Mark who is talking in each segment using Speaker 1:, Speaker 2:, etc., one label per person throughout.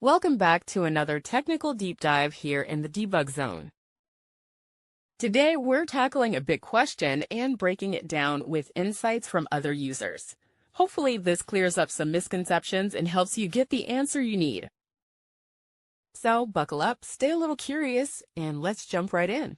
Speaker 1: Welcome back to another technical deep dive here in the debug zone. Today, we're tackling a big question and breaking it down with insights from other users. Hopefully, this clears up some misconceptions and helps you get the answer you need. So, buckle up, stay a little curious, and let's jump right in.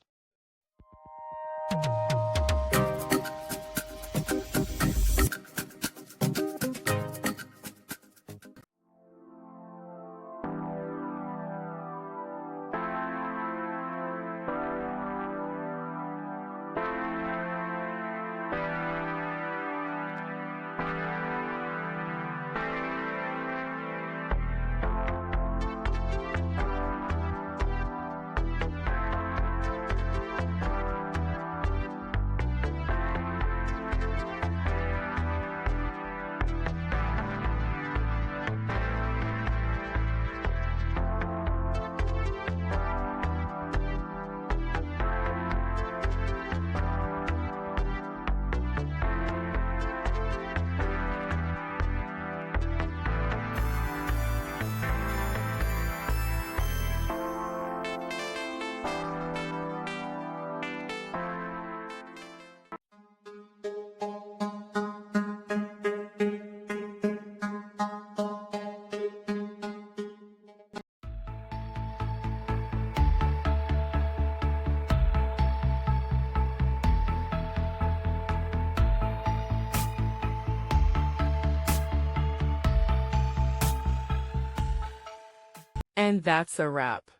Speaker 1: And that's a wrap.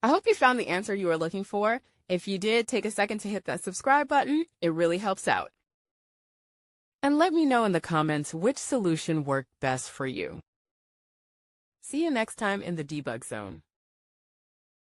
Speaker 1: I hope you found the answer you were looking for. If you did, take a second to hit that subscribe button. It really helps out. And let me know in the comments which solution worked best for you. See you next time in the debug zone.